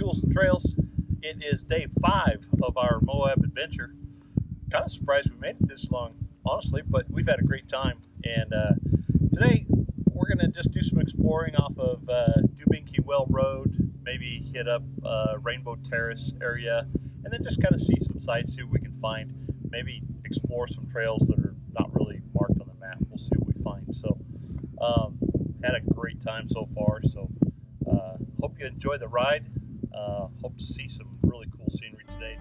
Tools and Trails. It is day 5 of our Moab adventure. Kind of surprised we made it this long, honestly, but we've had a great time. And today we're going to just do some exploring off of Dubinky Well Road, maybe hit up Rainbow Terrace area, and then just kind of see some sites, see what we can find. Maybe explore some trails that are not really marked on the map. We'll see what we find. So, had a great time so far. So, hope you enjoy the ride. Hope to see some really cool scenery today.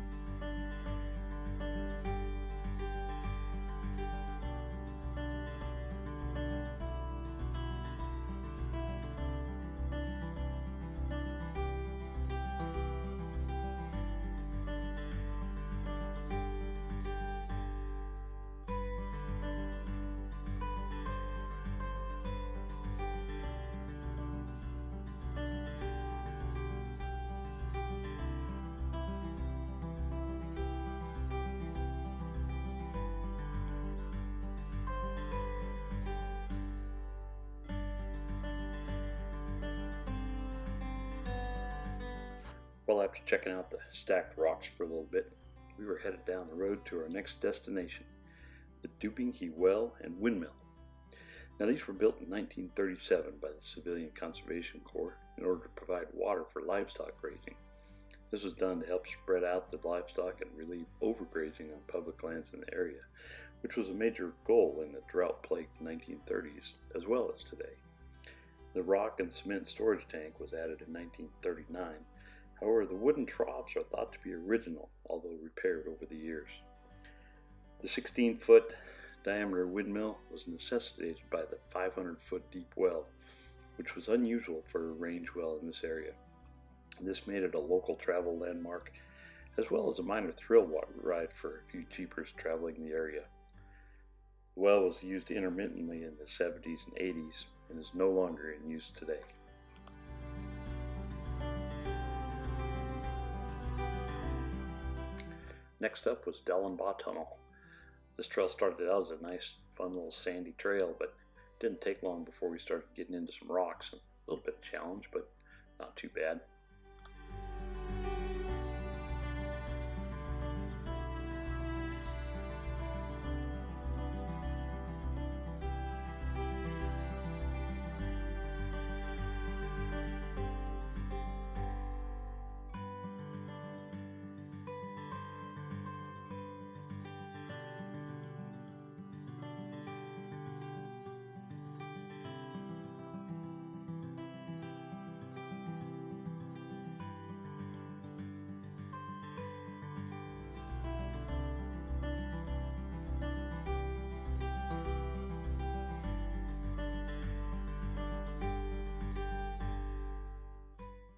Well, after checking out the stacked rocks for a little bit, we were headed down the road to our next destination, the Dubinky Well and Windmill. Now, these were built in 1937 by the Civilian Conservation Corps in order to provide water for livestock grazing. This was done to help spread out the livestock and relieve overgrazing on public lands in the area, which was a major goal in the drought-plagued 1930s as well as today. The rock and cement storage tank was added in 1939. However, the wooden troughs are thought to be original, although repaired over the years. The 16-foot diameter windmill was necessitated by the 500-foot deep well, which was unusual for a range well in this area. This made it a local travel landmark, as well as a minor thrill ride for a few jeepers traveling the area. The well was used intermittently in the 70s and 80s and is no longer in use today. Next up was Delenbaugh Tunnel. This trail started out as a nice, fun little sandy trail, but it didn't take long before we started getting into some rocks. A little bit of challenge, but not too bad.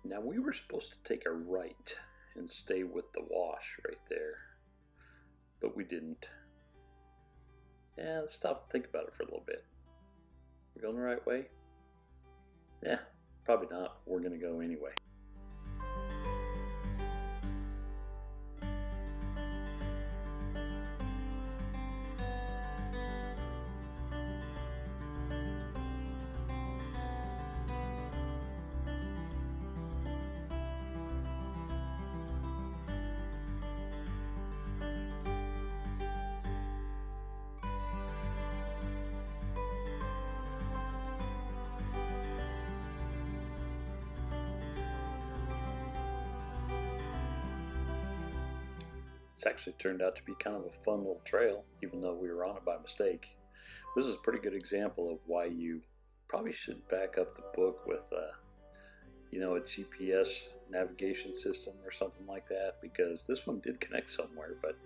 Now, we were supposed to take a right and stay with the wash right there, but we didn't. Yeah, let's stop and think about it for a little bit. We're going the right way? Yeah, probably not. We're going to go anyway. It's actually turned out to be kind of a fun little trail, even though we were on it by mistake. This is a pretty good example of why you probably should back up the book with a GPS navigation system or something like that, because this one did connect somewhere, but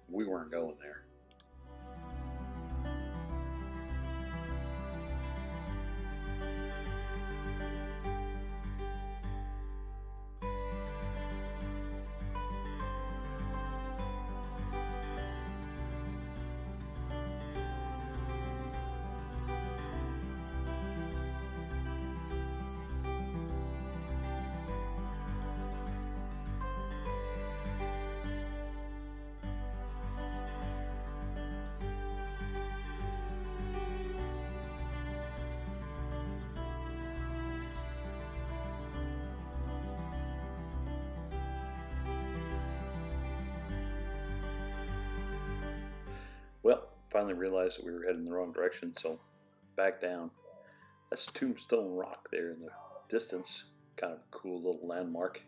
we weren't going there. finally realized that we were heading the wrong direction, so back down. That's Tombstone Rock there in the distance. Kind of a cool little landmark.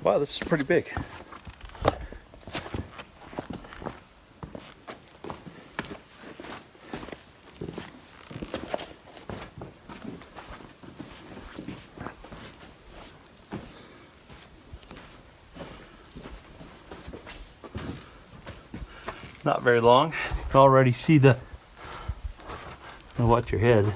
Wow, this is pretty big. Not very long. You can already see the, watch your head.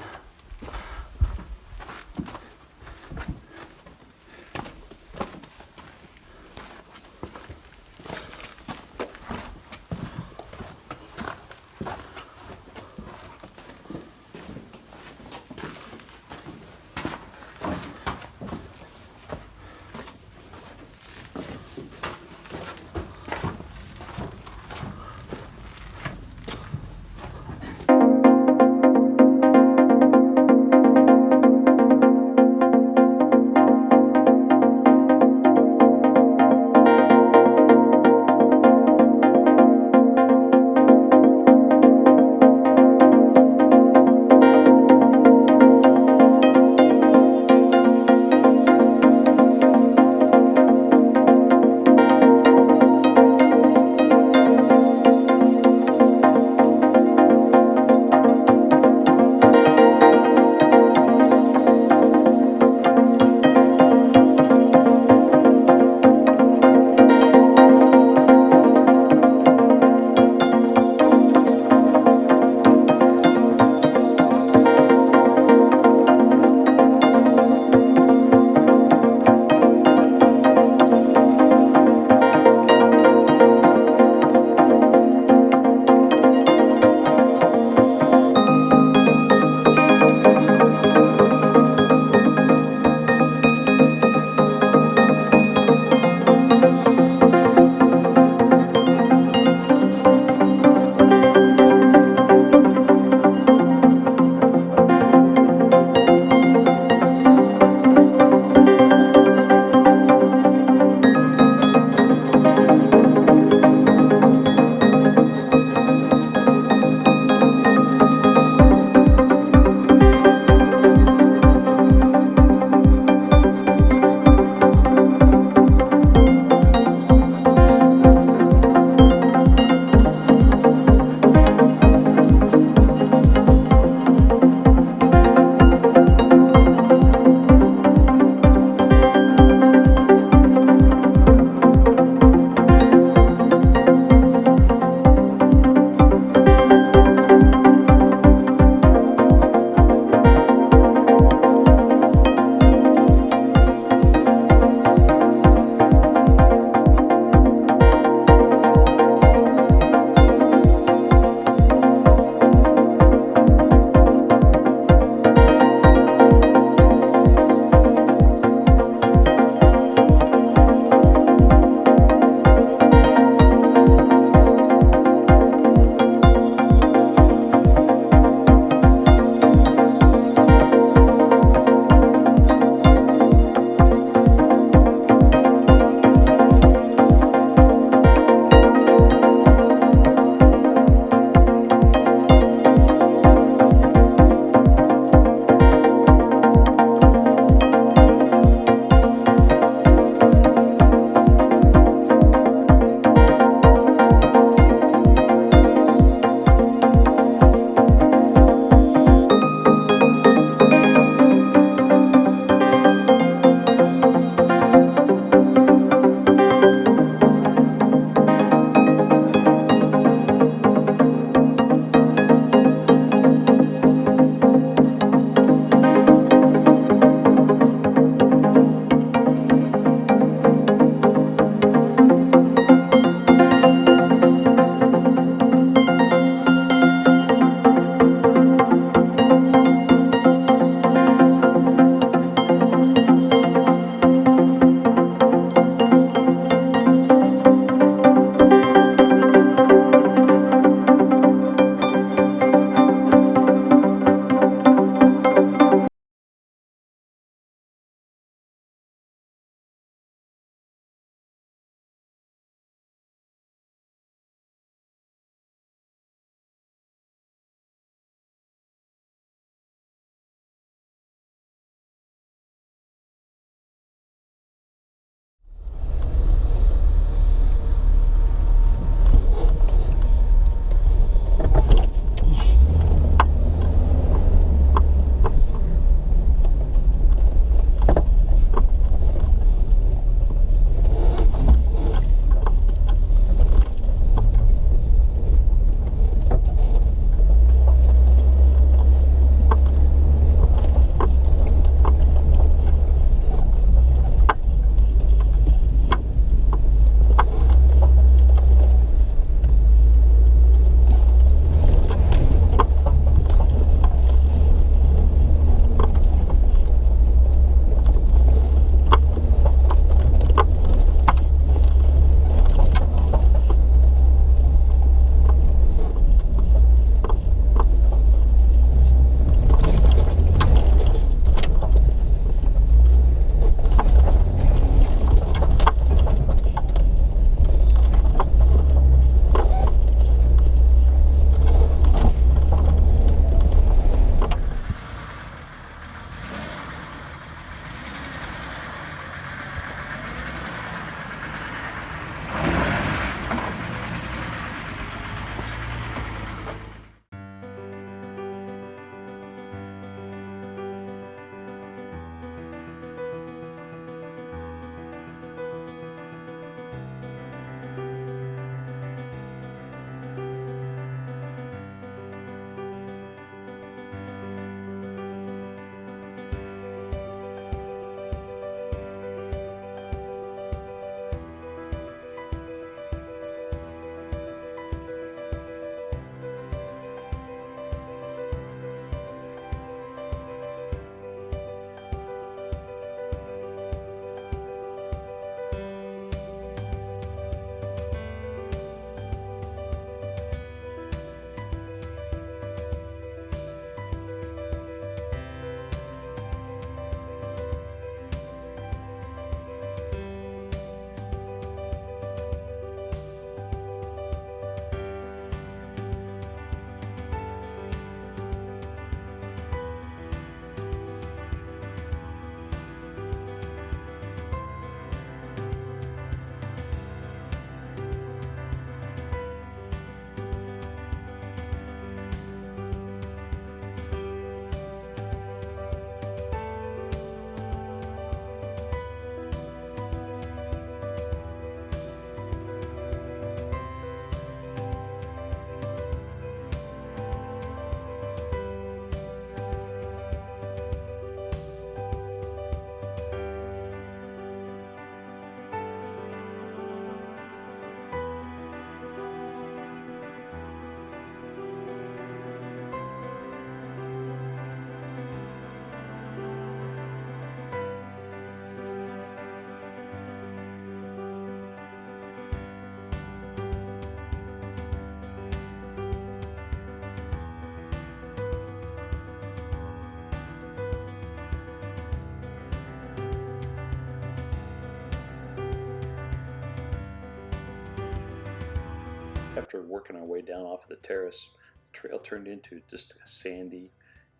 after working our way down off of the terrace, the trail turned into just a sandy,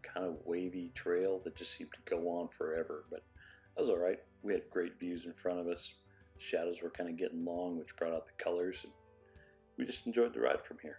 kind of wavy trail that just seemed to go on forever. But that was all right. We had great views in front of us. Shadows were kind of getting long, which brought out the colors, and we just enjoyed the ride from here.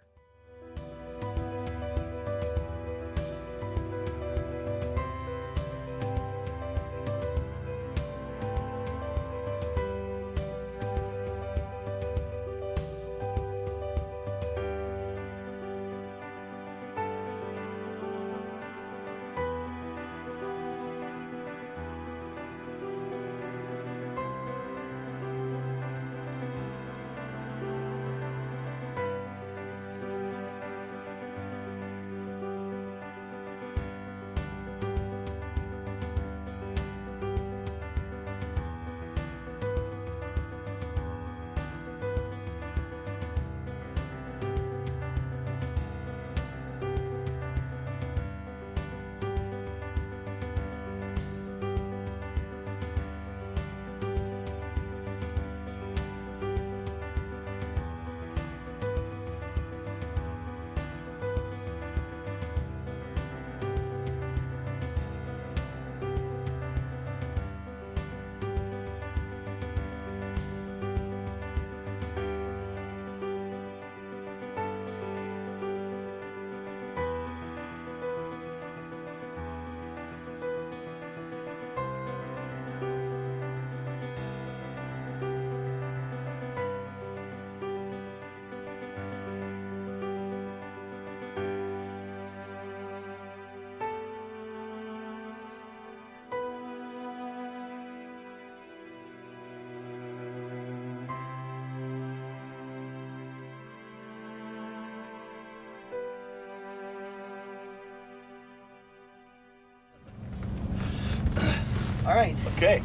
All right. Okay.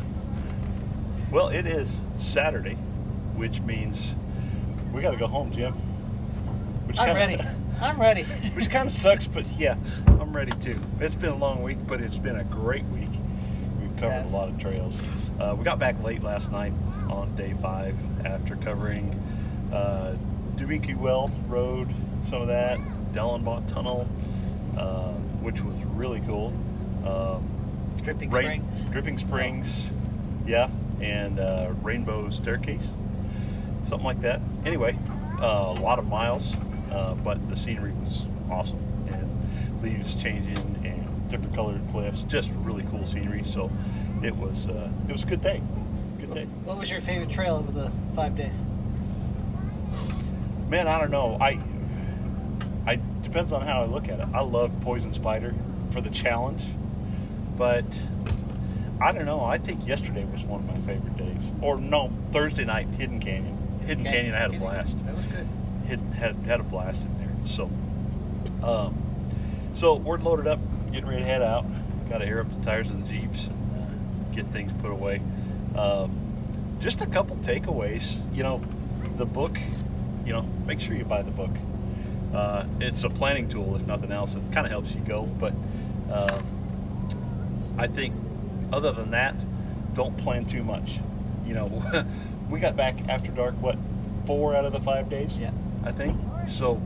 Well, it is Saturday, which means we got to go home, Jim. I'm ready. I'm ready. Which kind of sucks, but yeah, I'm ready too. It's been a long week, but it's been a great week. We've covered a lot of trails. We got back late last night on day 5 after covering Dubinky Well Road, some of that, Delenbaugh Tunnel, which was really cool. Dripping Springs, yeah, and Rainbow Staircase, something like that. Anyway, a lot of miles, but the scenery was awesome, and leaves changing and different colored cliffs, just really cool scenery. So it was a good day. Good day. What was your favorite trail over the 5 days? Man, I don't know. I depends on how I look at it. I love Poison Spider for the challenge. But I don't know. I think yesterday was one of my favorite days. Or no, Thursday night, Hidden Canyon. Hidden Canyon, I had a blast. That was good. Had a blast in there. So we're loaded up, getting ready to head out. Got to air up the tires of the Jeeps and get things put away. Just a couple takeaways. The book. Make sure you buy the book. It's a planning tool, if nothing else. It kind of helps you go, but. I think other than that, don't plan too much. We got back after dark, 4 out of the 5 days? Yeah. I think. So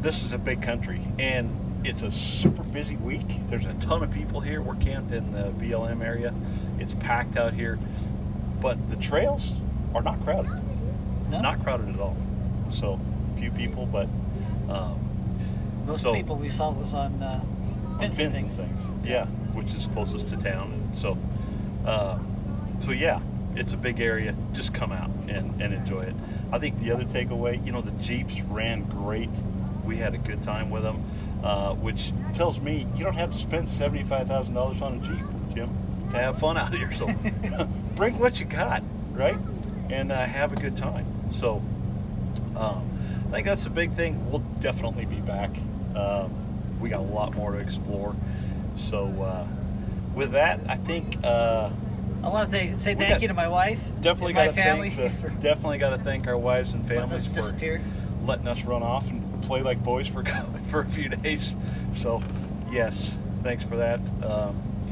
this is a big country, and it's a super busy week. There's a ton of people here. We're camped in the BLM area. It's packed out here, but the trails are not crowded. No? Not crowded at all. So few people, but most people we saw was on fencing things. Yeah, which is closest to town. And so yeah, it's a big area. Just come out and enjoy it. I think the other takeaway, the Jeeps ran great. We had a good time with them, which tells me you don't have to spend $75,000 on a Jeep, Jim, to have fun out here. So bring what you got, right? And have a good time. So I think that's a big thing. We'll definitely be back. We got a lot more to explore. So with that, I think I want to say thank you to my wife, definitely and my family. Definitely got to thank our wives and families for letting us run off and play like boys for a few days. So yes, thanks for that.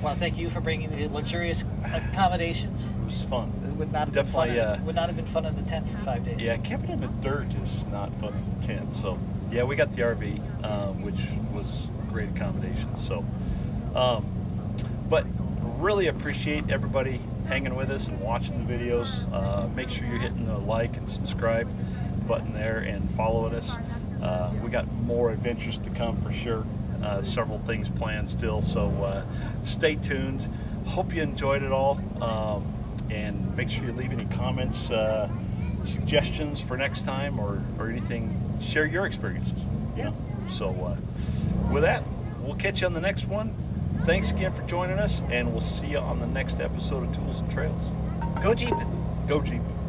Well, thank you for bringing the luxurious accommodations. It was fun. It would not have Definitely, been fun. Would not have been fun in the tent for 5 days. Yeah, camping in the dirt is not fun in the tent. So, yeah, we got the RV, which was great accommodation. So, but really appreciate everybody hanging with us and watching the videos. Make sure you're hitting the like and subscribe button there and following us. We got more adventures to come for sure. Several things planned still, so stay tuned. Hope you enjoyed it all, and make sure you leave any comments, suggestions for next time, or anything. Share your experiences. Yeah. So with that, we'll catch you on the next one. Thanks again for joining us, and we'll see you on the next episode of Tools and Trails. Go Jeepin'. Go Jeepin'.